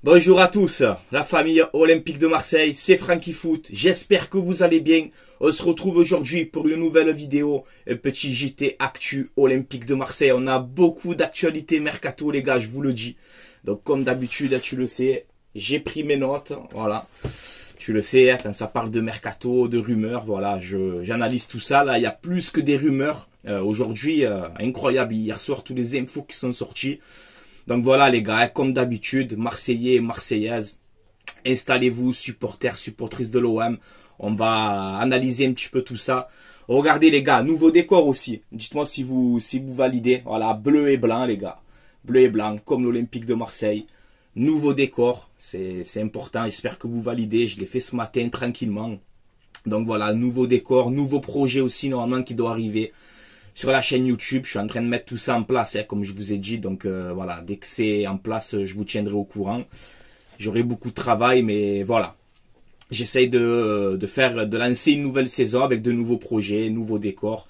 Bonjour à tous, la famille Olympique de Marseille, c'est Franky Foot, j'espère que vous allez bien. On se retrouve aujourd'hui pour une nouvelle vidéo, un petit JT Actu Olympique de Marseille. On a beaucoup d'actualités mercato les gars, je vous le dis. Donc comme d'habitude, tu le sais, j'ai pris mes notes, voilà. Tu le sais, quand ça parle de mercato, de rumeurs, voilà, j'analyse tout ça. Là, il y a plus que des rumeurs. Aujourd'hui, incroyable, hier soir, tous les infos qui sont sortis. Donc voilà les gars, comme d'habitude, Marseillais et Marseillaises, installez-vous, supporters, supportrices de l'OM. On va analyser un petit peu tout ça. Regardez les gars, nouveau décor aussi. Dites-moi si vous validez. Voilà, bleu et blanc les gars. Bleu et blanc, comme l'Olympique de Marseille. Nouveau décor, c'est important. J'espère que vous validez. Je l'ai fait ce matin tranquillement. Donc voilà, nouveau décor, nouveau projet aussi normalement qui doit arriver. Sur la chaîne YouTube, je suis en train de mettre tout ça en place, hein, comme je vous ai dit. Donc voilà, dès que c'est en place, je vous tiendrai au courant. J'aurai beaucoup de travail, mais voilà. J'essaye de lancer une nouvelle saison avec de nouveaux projets, nouveaux décors.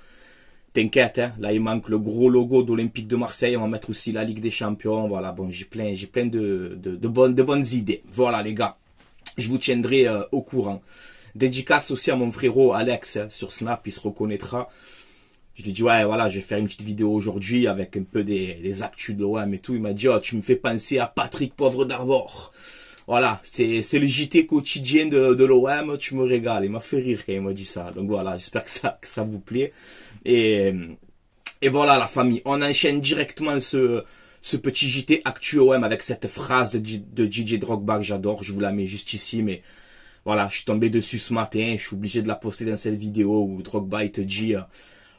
T'inquiète, hein, là il manque le gros logo d'Olympique de Marseille. On va mettre aussi la Ligue des Champions. Voilà, bon, j'ai plein de bonnes idées. Voilà les gars, je vous tiendrai au courant. Dédicace aussi à mon frérot Alex hein, sur Snap, il se reconnaîtra. Je lui dis ouais voilà, je vais faire une petite vidéo aujourd'hui avec un peu des actus de l'OM et tout. Il m'a dit oh, tu me fais penser à Patrick Poivre d'Arvor. Voilà, c'est le JT quotidien de l'OM, tu me régales. Il m'a fait rire quand il m'a dit ça. Donc voilà, j'espère que ça vous plaît. Et voilà la famille, on enchaîne directement ce petit JT Actu OM avec cette phrase de DJ Drogba que j'adore. Je vous la mets juste ici, mais voilà, je suis tombé dessus ce matin. Je suis obligé de la poster dans cette vidéo où Drogba il te dit...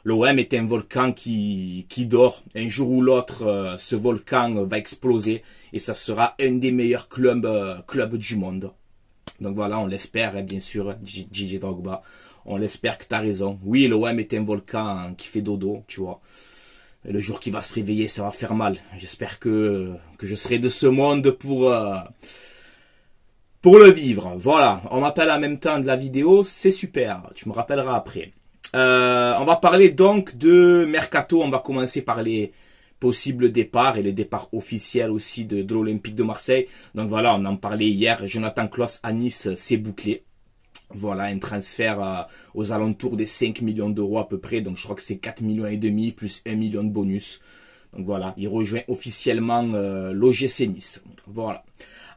l'OM est un volcan qui dort. Un jour ou l'autre, ce volcan va exploser et ça sera un des meilleurs clubs du monde. Donc voilà, on l'espère, hein, bien sûr, DJ Drogba. On l'espère que tu as raison. Oui, l'OM est un volcan qui fait dodo, tu vois. Et le jour qu'il va se réveiller, ça va faire mal. J'espère que je serai de ce monde pour le vivre. Voilà, on m'appelle en même temps de la vidéo, c'est super. Tu me rappelleras après. On va parler donc de Mercato. On va commencer par les possibles départs et les départs officiels aussi de l'Olympique de Marseille. Donc voilà, on en parlait hier. Jonathan Klaus à Nice, c'est bouclé. Voilà, un transfert aux alentours des 5 millions d'euros à peu près. Donc je crois que c'est 4 millions et demi plus 1 million de bonus. Donc voilà, il rejoint officiellement l'OGC Nice. Voilà.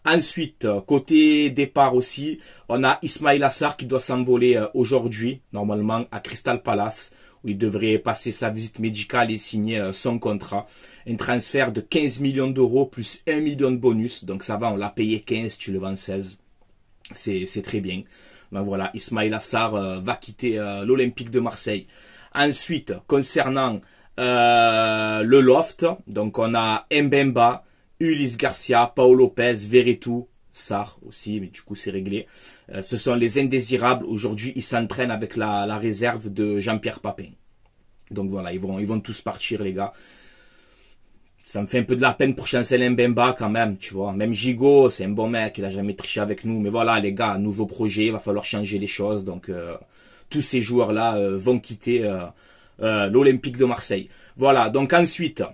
Ensuite, côté départ aussi, on a Ismaïla Sarr qui doit s'envoler aujourd'hui, normalement à Crystal Palace, où il devrait passer sa visite médicale et signer son contrat. Un transfert de 15 millions d'euros plus 1 million de bonus. Donc ça va, on l'a payé 15, tu le vends 16. C'est très bien. Donc voilà, Ismaïla Sarr va quitter l'Olympique de Marseille. Ensuite, concernant le loft, donc on a Mbemba, Ulysse Garcia, Paul Lopez, Veretout, Sarr aussi, mais du coup c'est réglé. Ce sont les indésirables. Aujourd'hui, ils s'entraînent avec la réserve de Jean-Pierre Papin. Donc voilà, ils vont tous partir les gars. Ça me fait un peu de la peine pour Chancel Mbemba quand même, tu vois. Même Gigot, c'est un bon mec, il a jamais triché avec nous. Mais voilà les gars, nouveau projet, il va falloir changer les choses. Donc tous ces joueurs-là vont quitter l'Olympique de Marseille. Voilà, donc ensuite...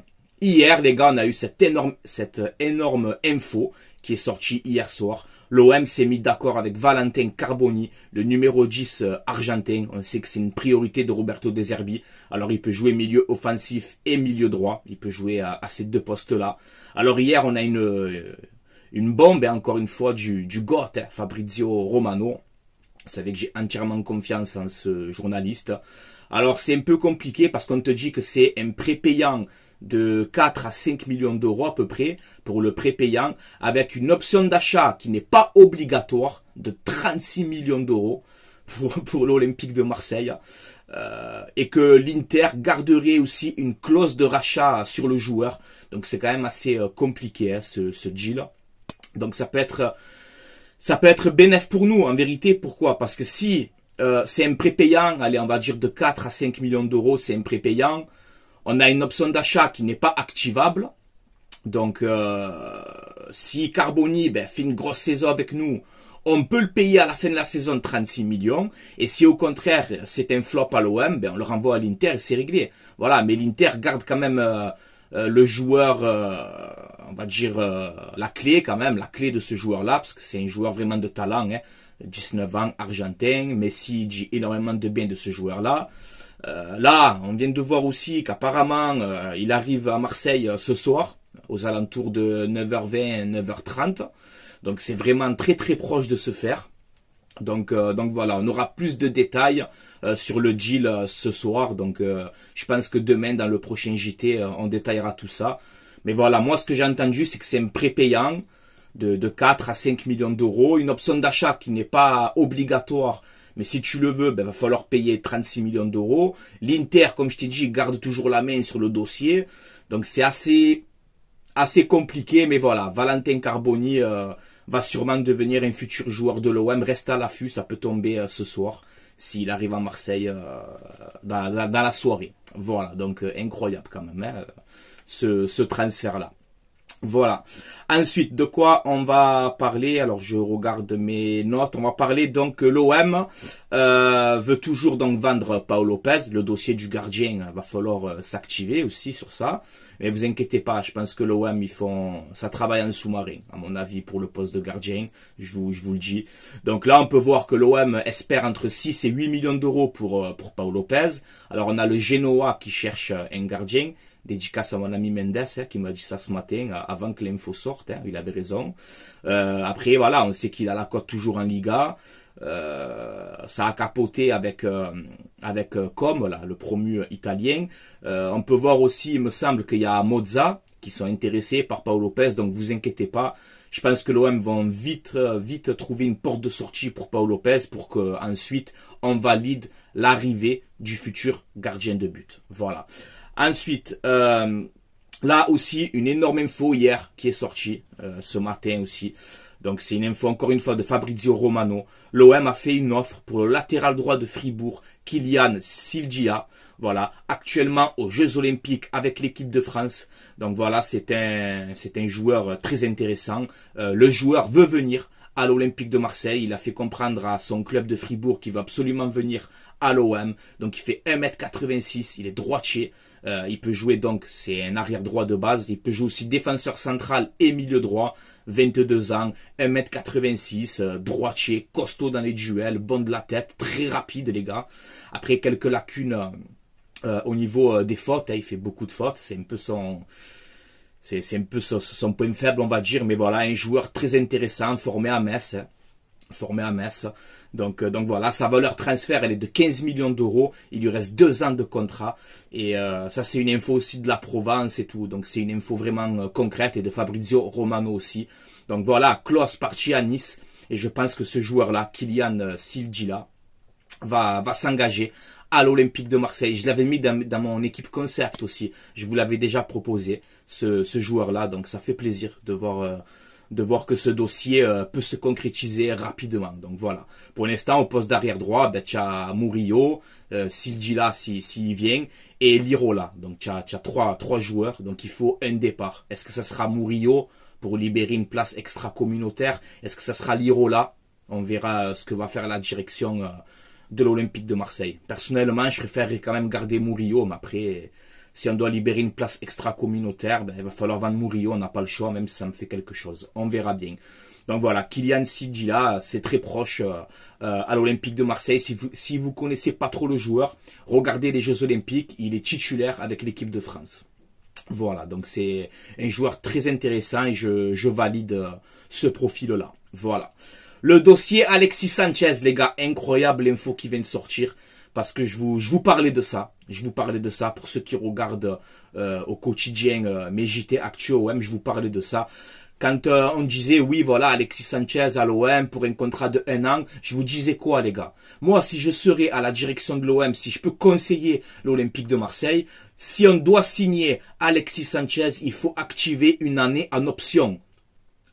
Hier, les gars, on a eu cette énorme info qui est sortie hier soir. L'OM s'est mis d'accord avec Valentin Carboni, le numéro 10 argentin. On sait que c'est une priorité de Roberto De Zerbi. Alors, il peut jouer milieu offensif et milieu droit. Il peut jouer à ces deux postes-là. Alors, hier, on a une bombe, et encore une fois, du GOAT, hein, Fabrizio Romano. Vous savez que j'ai entièrement confiance en ce journaliste. Alors, c'est un peu compliqué parce qu'on te dit que c'est un prépayant de 4 à 5 millions d'euros à peu près pour le prépayant avec une option d'achat qui n'est pas obligatoire de 36 millions d'euros pour l'Olympique de Marseille et que l'Inter garderait aussi une clause de rachat sur le joueur. Donc c'est quand même assez compliqué hein, ce deal. Donc ça peut être bénéfique pour nous en vérité. Pourquoi? Parce que si c'est un prépayant, allez on va dire de 4 à 5 millions d'euros, c'est un prépayant. On a une option d'achat qui n'est pas activable. Donc, si Carboni fait une grosse saison avec nous, on peut le payer à la fin de la saison 36 millions. Et si au contraire, c'est un flop à l'OM, on le renvoie à l'Inter et c'est réglé. Voilà, mais l'Inter garde quand même le joueur, on va dire la clé quand même, la clé de ce joueur-là, parce que c'est un joueur vraiment de talent, hein, 19 ans, argentin. Messi dit énormément de bien de ce joueur-là. Là, on vient de voir aussi qu'apparemment, il arrive à Marseille ce soir, aux alentours de 9h20, 9h30. Donc c'est vraiment très très proche de se faire. Donc voilà, on aura plus de détails sur le deal ce soir. Donc je pense que demain, dans le prochain JT, on détaillera tout ça. Mais voilà, moi ce que j'ai entendu, c'est que c'est un prépayant de 4 à 5 millions d'euros. Une option d'achat qui n'est pas obligatoire. Mais si tu le veux, ben, va falloir payer 36 millions d'euros. L'Inter, comme je t'ai dit, garde toujours la main sur le dossier. Donc c'est assez compliqué. Mais voilà, Valentin Carboni va sûrement devenir un futur joueur de l'OM. Reste à l'affût, ça peut tomber ce soir. S'il arrive à Marseille dans la soirée. Voilà, donc incroyable quand même, hein, ce transfert-là. Voilà. Ensuite, de quoi on va parler? Alors, je regarde mes notes. On va parler donc que l'OM veut toujours donc vendre Pau Lopez. Le dossier du gardien va falloir s'activer aussi sur ça. Mais vous inquiétez pas, je pense que l'OM ça travaille en sous-marin, à mon avis, pour le poste de gardien. Je vous le dis. Donc là, on peut voir que l'OM espère entre 6 et 8 millions d'euros pour Pau Lopez. Alors, on a le Genoa qui cherche un gardien. Dédicace à mon ami Mendes, hein, qui m'a dit ça ce matin, avant que l'info sorte, hein, il avait raison. Après, voilà, on sait qu'il a la cote toujours en Liga. Ça a capoté avec Com, là, le promu italien. On peut voir aussi, il me semble qu'il y a Mozza qui sont intéressés par Pau Lopez, donc vous inquiétez pas. Je pense que l'OM va vite trouver une porte de sortie pour Pau Lopez pour que ensuite on valide l'arrivée du futur gardien de but. Voilà. Ensuite, là aussi, une énorme info hier qui est sortie ce matin aussi. Donc c'est une info encore une fois de Fabrizio Romano. L'OM a fait une offre pour le latéral droit de Fribourg, Kylian Sildia. Voilà, actuellement aux Jeux Olympiques avec l'équipe de France. Donc voilà, c'est un joueur très intéressant. Le joueur veut venir à l'Olympique de Marseille. Il a fait comprendre à son club de Fribourg qu'il veut absolument venir à l'OM. Donc il fait 1m86, il est droitier. Il peut jouer donc, c'est un arrière droit de base, il peut jouer aussi défenseur central et milieu droit, 22 ans, 1m86, droitier, costaud dans les duels, bon de la tête, très rapide les gars. Après quelques lacunes au niveau des fautes, hein, il fait beaucoup de fautes, c'est un peu son point faible on va dire, mais voilà, un joueur très intéressant, formé à Metz. Donc voilà, sa valeur transfert, elle est de 15 millions d'euros. Il lui reste 2 ans de contrat. Et ça, c'est une info aussi de la Provence et tout. Donc c'est une info vraiment concrète et de Fabrizio Romano aussi. Donc voilà, Klaus parti à Nice. Et je pense que ce joueur-là, Kylian Sildia, va s'engager à l'Olympique de Marseille. Je l'avais mis dans mon équipe concept aussi. Je vous l'avais déjà proposé, ce joueur-là. Donc ça fait plaisir de voir que ce dossier peut se concrétiser rapidement. Donc voilà. Pour l'instant, au poste d'arrière droit, ben, tu as Murillo, Sildia s'il vient, et Lirola. Donc tu as trois joueurs, donc il faut un départ. Est-ce que ça sera Murillo pour libérer une place extra-communautaire? Est-ce que ça sera Lirola? On verra ce que va faire la direction de l'Olympique de Marseille. Personnellement, je préférerais quand même garder Murillo, mais après, si on doit libérer une place extra-communautaire, ben, il va falloir vendre Murillo, on n'a pas le choix, même si ça me fait quelque chose. On verra bien. Donc voilà, Kylian Sildia, c'est très proche à l'Olympique de Marseille. Si vous connaissez pas trop le joueur, regardez les Jeux Olympiques, il est titulaire avec l'équipe de France. Voilà, donc c'est un joueur très intéressant et je valide ce profil-là. Voilà. Le dossier Alexis Sanchez, les gars, incroyable l'info qui vient de sortir. Parce que je vous parlais de ça. Je vous parlais de ça pour ceux qui regardent au quotidien mes JT Actu OM. Je vous parlais de ça. Quand on disait, oui, voilà, Alexis Sanchez à l'OM pour un contrat de 1 an, je vous disais quoi, les gars? Moi, si je serais à la direction de l'OM, si je peux conseiller l'Olympique de Marseille, si on doit signer Alexis Sanchez, il faut activer une année en option.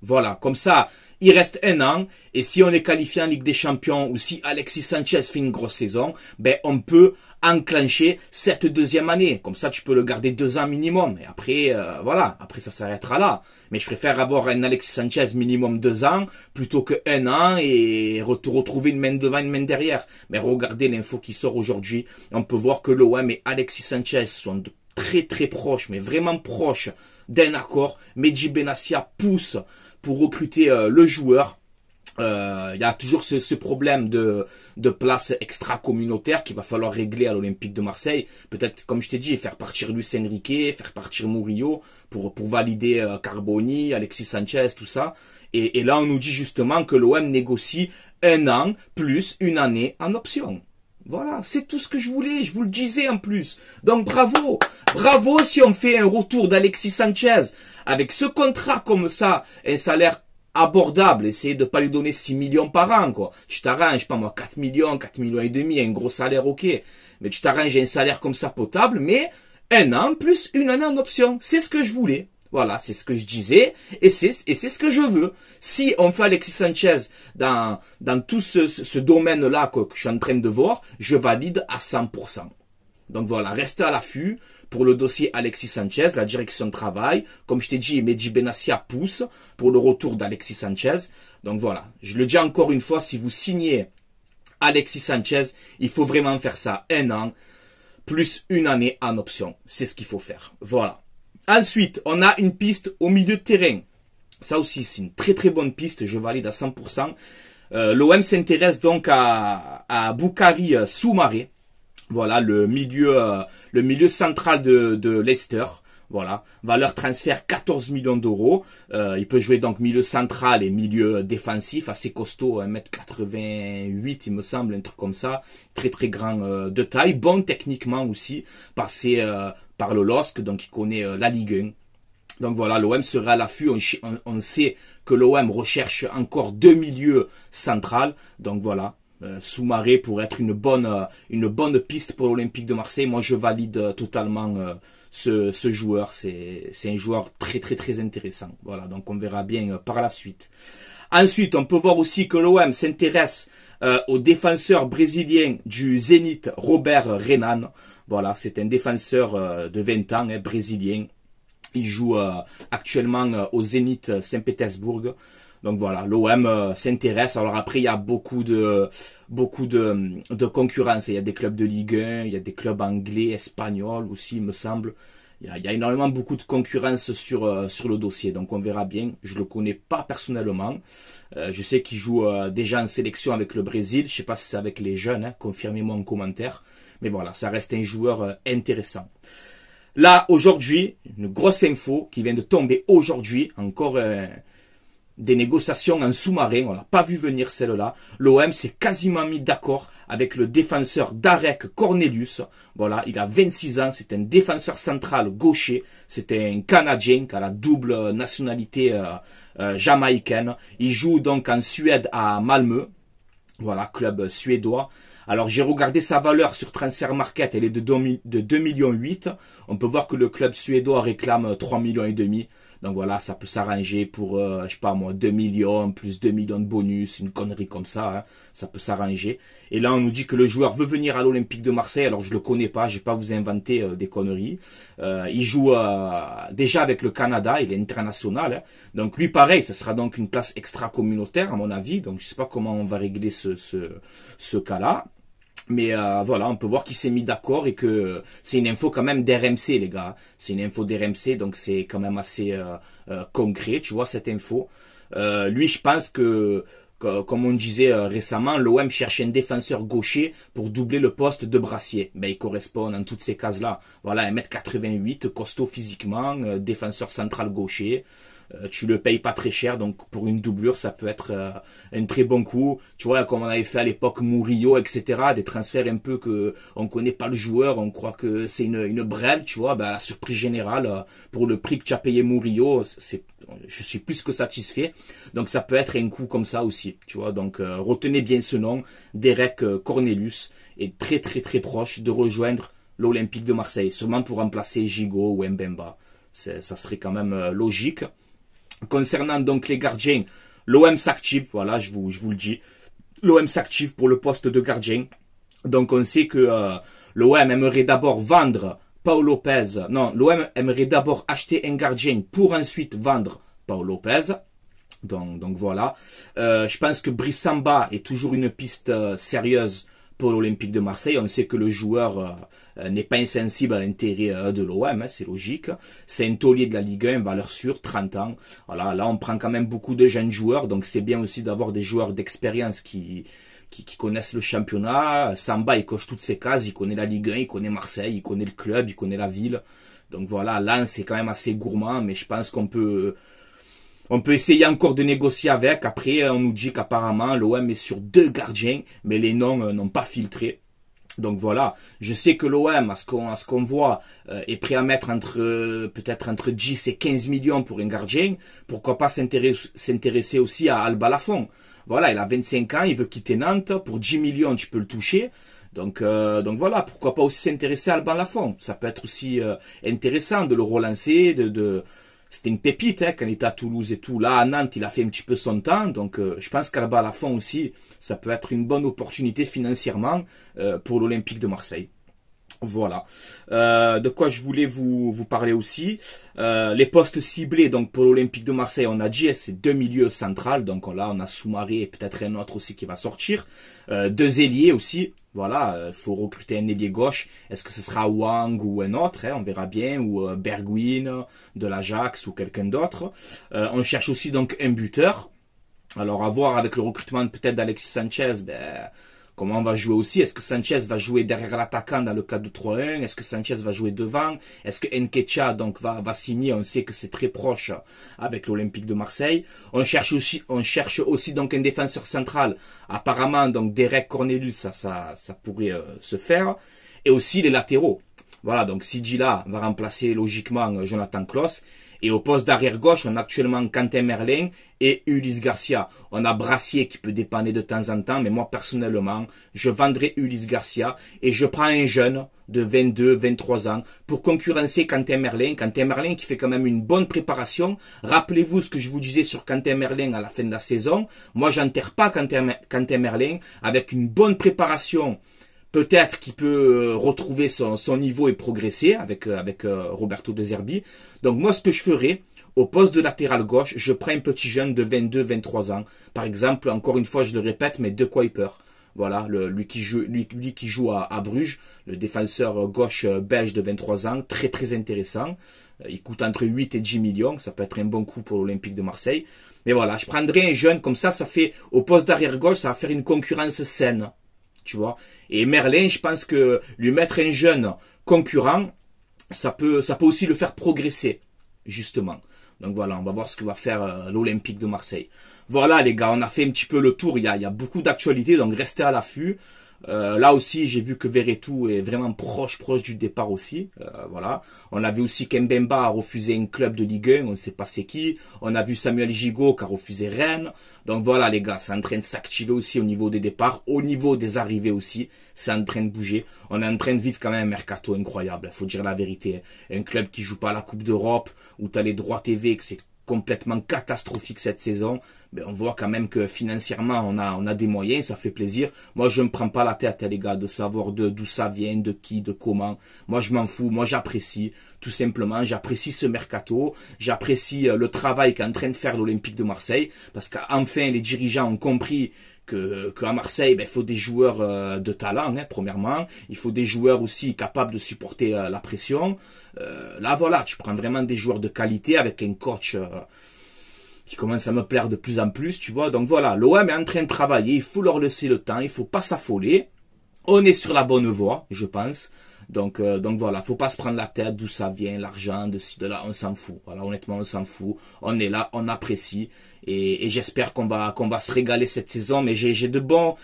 Voilà, comme ça, il reste 1 an, et si on est qualifié en Ligue des Champions, ou si Alexis Sanchez fait une grosse saison, ben on peut enclencher cette deuxième année. Comme ça, tu peux le garder 2 ans minimum. Et après, voilà, après ça s'arrêtera là. Mais je préfère avoir un Alexis Sanchez minimum 2 ans, plutôt que 1 an, et retrouver une main devant, une main derrière. Mais regardez l'info qui sort aujourd'hui, on peut voir que l'OM et Alexis Sanchez sont très très proche, mais vraiment proche d'un accord. Mehdi Benassia pousse pour recruter le joueur. Il y a toujours ce problème de place extra-communautaire qu'il va falloir régler à l'Olympique de Marseille. Peut-être, comme je t'ai dit, faire partir Luis Enrique, faire partir Murillo pour valider Carboni, Alexis Sanchez, tout ça. Et là, on nous dit justement que l'OM négocie 1 an plus 1 année en option. Voilà, c'est tout ce que je voulais, je vous le disais en plus. Donc bravo, bravo si on fait un retour d'Alexis Sanchez avec ce contrat comme ça, un salaire abordable, essayez de pas lui donner 6 millions par an, quoi. Tu t'arranges, pas moi, 4 millions, 4 millions et demi, un gros salaire, ok. Mais tu t'arranges un salaire comme ça potable, mais 1 an plus 1 année en option. C'est ce que je voulais. Voilà, c'est ce que je disais, et c'est ce que je veux. Si on fait Alexis Sanchez dans tout ce domaine-là que je suis en train de voir, je valide à 100%. Donc voilà, restez à l'affût pour le dossier Alexis Sanchez, la direction de travail. Comme je t'ai dit, Mehdi Benassia pousse pour le retour d'Alexis Sanchez. Donc voilà, je le dis encore une fois, si vous signez Alexis Sanchez, il faut vraiment faire ça 1 an plus 1 année en option. C'est ce qu'il faut faire. Voilà. Ensuite, on a une piste au milieu de terrain. Ça aussi, c'est une très très bonne piste, je valide à 100%. L'OM s'intéresse donc à Boukari Soumaré. Voilà, le milieu central de Leicester. Voilà, valeur transfert 14 millions d'euros. Il peut jouer donc milieu central et milieu défensif, assez costaud, 1m88 il me semble, un truc comme ça. Très très grand de taille, bon techniquement aussi, passé par le LOSC, donc il connaît la Ligue 1. Donc voilà, l'OM sera à l'affût, on sait que l'OM recherche encore 2 milieux centrales, donc voilà. Soumaré pour être une bonne piste pour l'Olympique de Marseille. Moi je valide totalement ce joueur, c'est un joueur très très très intéressant. Voilà, donc on verra bien par la suite. Ensuite, on peut voir aussi que l'OM s'intéresse au défenseur brésilien du Zénith, Robert Renan. Voilà, c'est un défenseur de 20 ans, brésilien. Il joue actuellement au Zénith Saint-Pétersbourg. Donc voilà, l'OM s'intéresse. Alors après, il y a beaucoup de concurrence. Il y a des clubs de Ligue 1, il y a des clubs anglais, espagnols aussi, il me semble. Il y a énormément beaucoup de concurrence sur le dossier. Donc on verra bien. Je le connais pas personnellement. Je sais qu'il joue déjà en sélection avec le Brésil. Je sais pas si c'est avec les jeunes. Confirmez-moi en commentaire. Mais voilà, ça reste un joueur intéressant. Là, aujourd'hui, une grosse info qui vient de tomber aujourd'hui. Encore des négociations en sous-marin, on l'a pas vu venir celle-là. L'OM s'est quasiment mis d'accord avec le défenseur Darek Cornelius. Voilà, il a 26 ans, c'est un défenseur central gaucher, c'est un Canadien qui a la double nationalité jamaïcaine. Il joue donc en Suède à Malmö, voilà, club suédois. Alors j'ai regardé sa valeur sur Transfer Market, elle est de 2,8 millions. On peut voir que le club suédois réclame 3,5 millions. Donc voilà, ça peut s'arranger pour, je sais pas moi, 2 millions, plus 2 millions de bonus, une connerie comme ça, hein. Ça peut s'arranger. Et là, on nous dit que le joueur veut venir à l'Olympique de Marseille, alors je le connais pas, j'ai pas vous inventer des conneries. Il joue déjà avec le Canada, il est international, hein. Donc lui, pareil, ça sera donc une place extra-communautaire, à mon avis. Donc je sais pas comment on va régler ce cas-là. Mais voilà, on peut voir qu'il s'est mis d'accord et que c'est une info quand même d'RMC, les gars. C'est une info d'RMC, donc c'est quand même assez concret, tu vois, cette info. Lui, je pense que comme on disait récemment, l'OM cherche un défenseur gaucher pour doubler le poste de Brassier. Ben, il correspond dans toutes ces cases-là. Voilà, 1m88, costaud physiquement, défenseur central gaucher. Tu le payes pas très cher, donc pour une doublure, ça peut être un très bon coup. Tu vois, comme on avait fait à l'époque Murillo, etc. Des transferts un peu que on connaît pas le joueur, on croit que c'est une brêle, tu vois. Ben, la surprise générale, pour le prix que tu as payé Murillo, je suis plus que satisfait. Donc ça peut être un coup comme ça aussi, tu vois. Donc retenez bien ce nom, Derek Cornelius est très très très proche de rejoindre l'Olympique de Marseille, sûrement pour remplacer Gigot ou Mbemba. Ça serait quand même logique. Concernant donc les gardiens, l'OM s'active, voilà, je vous le dis. L'OM s'active pour le poste de gardien. Donc on sait que l'OM aimerait d'abord vendre Paul Lopez. Non, l'OM aimerait d'abord acheter un gardien pour ensuite vendre Paul Lopez. Donc voilà. Je pense que Brice Samba est toujours une piste sérieuse pour l'Olympique de Marseille. On sait que le joueur n'est pas insensible à l'intérêt de l'OM, hein, c'est logique. C'est un taulier de la Ligue 1, valeur sûre, 30 ans. Voilà, là on prend quand même beaucoup de jeunes joueurs, donc c'est bien aussi d'avoir des joueurs d'expérience qui connaissent le championnat. Samba, il coche toutes ses cases, il connaît la Ligue 1, il connaît Marseille, il connaît le club, il connaît la ville. Donc voilà, Lens c'est quand même assez gourmand, mais je pense qu'on peut essayer encore de négocier avec. Après, on nous dit qu'apparemment l'OM est sur 2 gardiens, mais les noms n'ont pas filtré. Donc voilà, je sais que l'OM, à ce qu'on voit, est prêt à mettre peut-être entre 10 et 15 millions pour un gardien. Pourquoi pas s'intéresser aussi à Alba Lafont. Voilà, il a 25 ans, il veut quitter Nantes. Pour 10 millions, tu peux le toucher. Donc voilà, pourquoi pas aussi s'intéresser à Alban Lafont. Ça peut être aussi intéressant de le relancer, C'était une pépite hein, quand il était à Toulouse et tout. Là, à Nantes, il a fait un petit peu son temps. Donc, je pense qu'Alban Lafont aussi, ça peut être une bonne opportunité financièrement pour l'Olympique de Marseille. Voilà. De quoi je voulais vous parler aussi. Les postes ciblés donc pour l'Olympique de Marseille, on a dit, c'est 2 milieux centrales. Donc là, on a Soumaré et peut-être un autre aussi qui va sortir. 2 ailiers aussi. Voilà, faut recruter un ailier gauche. Est-ce que ce sera Wang ou un autre hein, on verra bien. Ou Bergwijn de l'Ajax ou quelqu'un d'autre. On cherche aussi donc un buteur. Alors à voir avec le recrutement peut-être d'Alexis Sanchez, comment on va jouer aussi. Est-ce que Sanchez va jouer derrière l'attaquant dans le 4-2-3-1? Est-ce que Sanchez va jouer devant? Est-ce que Nketiah donc va signer? On sait que c'est très proche avec l'Olympique de Marseille. On cherche aussi donc un défenseur central. Apparemment donc Derek Cornelius, ça pourrait se faire. Et aussi les latéraux. Voilà, donc Sidila va remplacer logiquement Jonathan Klaus. Et au poste d'arrière gauche, on a actuellement Quentin Merlin et Ulysse Garcia. On a Brassier qui peut dépanner de temps en temps, mais moi personnellement, je vendrai Ulysse Garcia et je prends un jeune de 22, 23 ans pour concurrencer Quentin Merlin. Quentin Merlin qui fait quand même une bonne préparation. Rappelez-vous ce que je vous disais sur Quentin Merlin à la fin de la saison. Moi, j'enterre pas Quentin Merlin avec une bonne préparation. Peut-être qu'il peut retrouver son niveau et progresser avec Roberto De Zerbi. Donc moi, ce que je ferais, au poste de latéral gauche, je prends un petit jeune de 22-23 ans. Par exemple, encore une fois, je le répète, mais De Kuiper. Voilà, lui qui joue à Bruges, le défenseur gauche belge de 23 ans, très très intéressant. Il coûte entre 8 et 10 millions, ça peut être un bon coup pour l'Olympique de Marseille. Mais voilà, je prendrais un jeune comme ça fait, au poste d'arrière gauche, ça va faire une concurrence saine. Tu vois. Et Merlin, je pense que lui mettre un jeune concurrent, ça peut aussi le faire progresser, justement. Donc voilà, on va voir ce que va faire l'Olympique de Marseille. Voilà les gars, on a fait un petit peu le tour, il y a beaucoup d'actualités, donc restez à l'affût. Là aussi, j'ai vu que Verretou est vraiment proche du départ aussi. Voilà. On a vu aussi qu'Mbemba a refusé un club de Ligue 1, on ne sait pas c'est qui. On a vu Samuel Gigot qui a refusé Rennes. Donc voilà les gars, c'est en train de s'activer aussi au niveau des départs, au niveau des arrivées aussi. C'est en train de bouger. On est en train de vivre quand même un mercato incroyable, il faut dire la vérité. Un club qui joue pas la Coupe d'Europe, où tu as les droits TV, que c'est complètement catastrophique cette saison, mais on voit quand même que financièrement on a des moyens, ça fait plaisir. Moi je me prends pas la tête les gars de savoir d'où ça vient, de qui, de comment. Moi je m'en fous, moi j'apprécie tout simplement, j'apprécie ce mercato, j'apprécie le travail qu'est en train de faire l'Olympique de Marseille, parce qu'enfin les dirigeants ont compris qu'à Marseille, il faut des joueurs de talent, hein, premièrement. Il faut des joueurs aussi capables de supporter la pression. Là, voilà, tu prends vraiment des joueurs de qualité avec un coach qui commence à me plaire de plus en plus, tu vois. Donc voilà, l'OM est en train de travailler, il faut leur laisser le temps, il faut pas s'affoler. On est sur la bonne voie, je pense. Donc voilà, faut pas se prendre la tête d'où ça vient, l'argent, de ci, de là, on s'en fout. Voilà, honnêtement, on s'en fout. On est là, on apprécie. Et j'espère qu'on va se régaler cette saison, mais j'ai de bons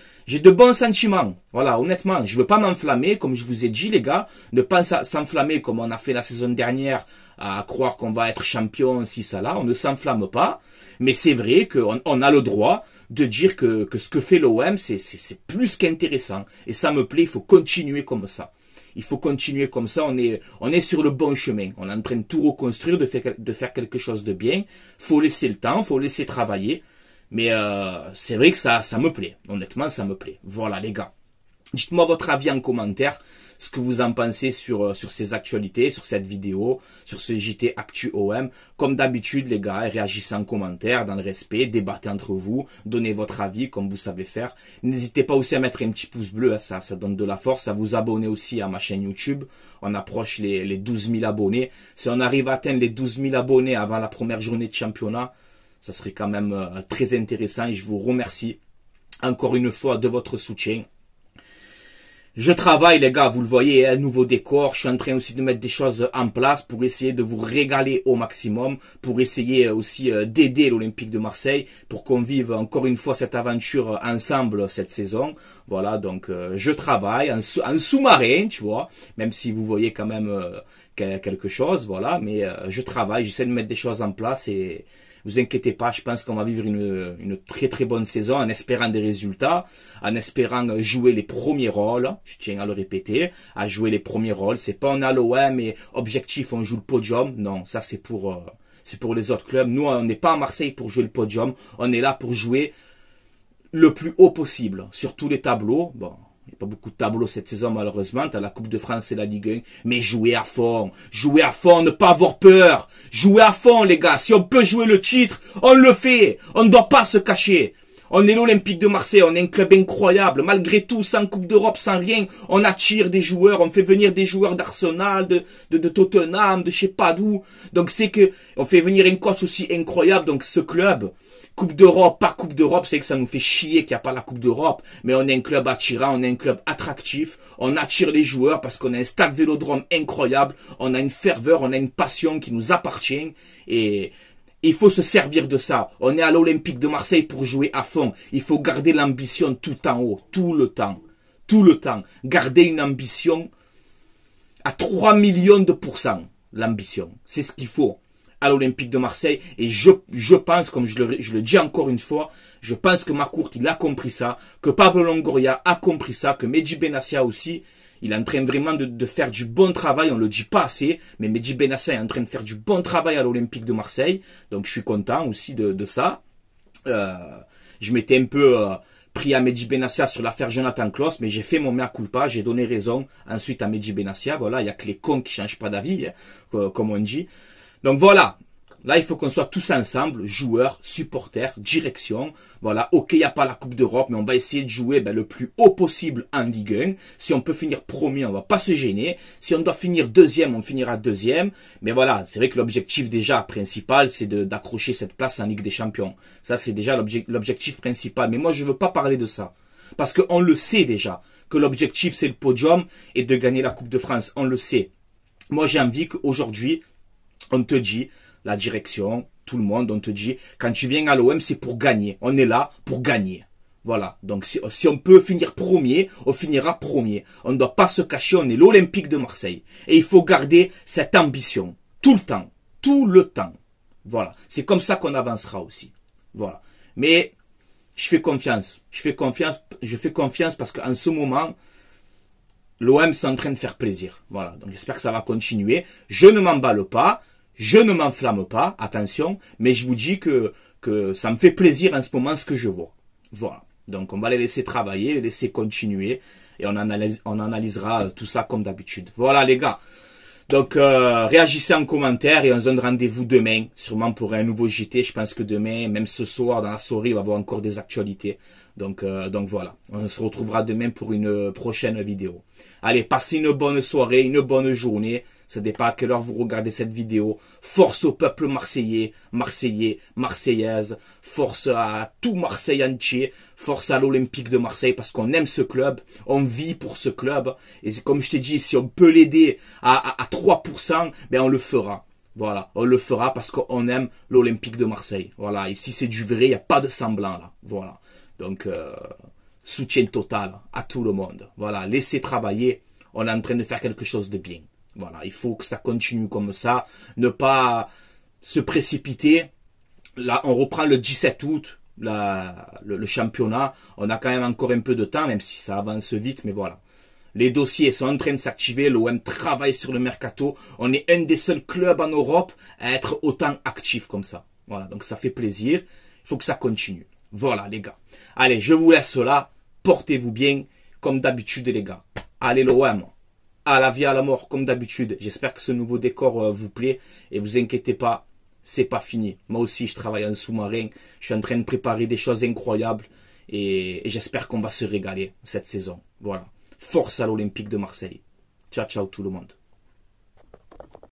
sentiments. Voilà, honnêtement, je veux pas m'enflammer, comme je vous ai dit, les gars. Ne pas s'enflammer comme on a fait la saison dernière, à croire qu'on va être champion, si ça là. On ne s'enflamme pas. Mais c'est vrai qu'on a le droit de dire que ce que fait l'OM, c'est plus qu'intéressant. Et ça me plaît, il faut continuer comme ça. Il faut continuer comme ça, on est sur le bon chemin. On est en train de tout reconstruire, de faire quelque chose de bien. Faut laisser le temps, faut laisser travailler. Mais c'est vrai que ça me plaît. Honnêtement, ça me plaît. Voilà les gars. Dites-moi votre avis en commentaire ce que vous en pensez sur ces actualités, sur cette vidéo, sur ce JT Actu OM. Comme d'habitude, les gars, réagissez en commentaire, dans le respect, débattez entre vous, donnez votre avis comme vous savez faire. N'hésitez pas aussi à mettre un petit pouce bleu, ça donne de la force, à vous abonner aussi à ma chaîne YouTube. On approche les 12 000 abonnés. Si on arrive à atteindre les 12 000 abonnés avant la première journée de championnat, ça serait quand même très intéressant et je vous remercie encore une fois de votre soutien. Je travaille les gars, vous le voyez, un nouveau décor, je suis en train aussi de mettre des choses en place pour essayer de vous régaler au maximum, pour essayer aussi d'aider l'Olympique de Marseille, pour qu'on vive encore une fois cette aventure ensemble cette saison. Voilà, donc je travaille en sous-marin, tu vois, même si vous voyez quand même quelque chose, voilà, mais je travaille, j'essaie de mettre des choses en place et vous inquiétez pas, je pense qu'on va vivre une très très bonne saison en espérant des résultats, en espérant jouer les premiers rôles, je tiens à le répéter, à jouer les premiers rôles. C'est pas on a l'OM et objectif on joue le podium, non, ça c'est pour les autres clubs. Nous on n'est pas à Marseille pour jouer le podium, on est là pour jouer le plus haut possible sur tous les tableaux. Bon, il n'y a pas beaucoup de tableaux cette saison malheureusement, tu as la Coupe de France et la Ligue 1, mais jouez à fond, ne pas avoir peur, jouez à fond les gars, si on peut jouer le titre, on le fait, on ne doit pas se cacher. On est l'Olympique de Marseille, on est un club incroyable, malgré tout, sans Coupe d'Europe, sans rien, on attire des joueurs, on fait venir des joueurs d'Arsenal, de Tottenham, de je sais pas d'où, donc c'est que, on fait venir un coach aussi incroyable, donc ce club, Coupe d'Europe, pas Coupe d'Europe, c'est que ça nous fait chier qu'il n'y a pas la Coupe d'Europe. Mais on est un club attirant, on est un club attractif. On attire les joueurs parce qu'on a un stade Vélodrome incroyable. On a une ferveur, on a une passion qui nous appartient. Et il faut se servir de ça. On est à l'Olympique de Marseille pour jouer à fond. Il faut garder l'ambition tout en haut, tout le temps. Tout le temps. Garder une ambition à 3 millions de %. L'ambition. C'est ce qu'il faut à l'Olympique de Marseille, et je pense, comme je le dis encore une fois, je pense que Macourt, il a compris ça, que Pablo Longoria a compris ça, que Mehdi Benassia aussi, il est en train vraiment de faire du bon travail, on le dit pas assez, mais Mehdi Benassia est en train de faire du bon travail à l'Olympique de Marseille, donc je suis content aussi de ça. Je m'étais un peu pris à Mehdi Benassia sur l'affaire Jonathan Klaus, mais j'ai fait mon mea culpa, j'ai donné raison ensuite à Mehdi Benassia, voilà, il y a que les cons qui changent pas d'avis, hein, comme on dit. Donc voilà, là il faut qu'on soit tous ensemble, joueurs, supporters, direction. Voilà, ok, il n'y a pas la Coupe d'Europe, mais on va essayer de jouer le plus haut possible en Ligue 1. Si on peut finir premier, on va pas se gêner. Si on doit finir deuxième, on finira deuxième. Mais voilà, c'est vrai que l'objectif déjà principal, c'est d'accrocher cette place en Ligue des Champions. Ça c'est déjà l'objectif principal. Mais moi je veux pas parler de ça. Parce qu'on le sait déjà, que l'objectif c'est le podium et de gagner la Coupe de France. On le sait. Moi j'ai envie qu'aujourd'hui, on te dit, la direction, tout le monde, on te dit, quand tu viens à l'OM, c'est pour gagner. On est là pour gagner. Voilà. Donc, si on peut finir premier, on finira premier. On ne doit pas se cacher, on est l'Olympique de Marseille. Et il faut garder cette ambition. Tout le temps. Tout le temps. Voilà. C'est comme ça qu'on avancera aussi. Voilà. Mais, je fais confiance. Je fais confiance parce qu'en ce moment, l'OM est en train de faire plaisir. Voilà. Donc, j'espère que ça va continuer. Je ne m'emballe pas. Je ne m'enflamme pas, attention, mais je vous dis que ça me fait plaisir en ce moment ce que je vois. Voilà. Donc on va les laisser travailler, les laisser continuer et on analysera tout ça comme d'habitude. Voilà les gars. Donc réagissez en commentaire et on se donne rendez-vous demain, sûrement pour un nouveau JT. Je pense que demain, même ce soir dans la soirée, il va y avoir encore des actualités. Donc voilà, on se retrouvera demain pour une prochaine vidéo. Allez, passez une bonne soirée, une bonne journée. Ça dépend à quelle heure vous regardez cette vidéo. Force au peuple marseillais, marseillaise. Force à tout Marseille entier. Force à l'Olympique de Marseille parce qu'on aime ce club. On vit pour ce club. Et comme je t'ai dit, si on peut l'aider à 3%, ben on le fera. Voilà, on le fera parce qu'on aime l'Olympique de Marseille. Voilà, ici c'est du vrai, il n'y a pas de semblant là. Voilà, donc soutien total à tout le monde. Voilà, laissez travailler, on est en train de faire quelque chose de bien. Voilà, il faut que ça continue comme ça, ne pas se précipiter. Là, on reprend le 17 août, le championnat. On a quand même encore un peu de temps, même si ça avance vite, mais voilà. Les dossiers sont en train de s'activer, l'OM travaille sur le mercato. On est un des seuls clubs en Europe à être autant actif comme ça. Voilà, donc ça fait plaisir. Il faut que ça continue. Voilà les gars. Allez, je vous laisse là. Portez-vous bien, comme d'habitude les gars. Allez l'OM. à la vie, à la mort, comme d'habitude. J'espère que ce nouveau décor vous plaît. Et vous inquiétez pas, c'est pas fini. Moi aussi, je travaille en sous-marin. Je suis en train de préparer des choses incroyables. Et j'espère qu'on va se régaler cette saison. Voilà. Force à l'Olympique de Marseille. Ciao, ciao tout le monde.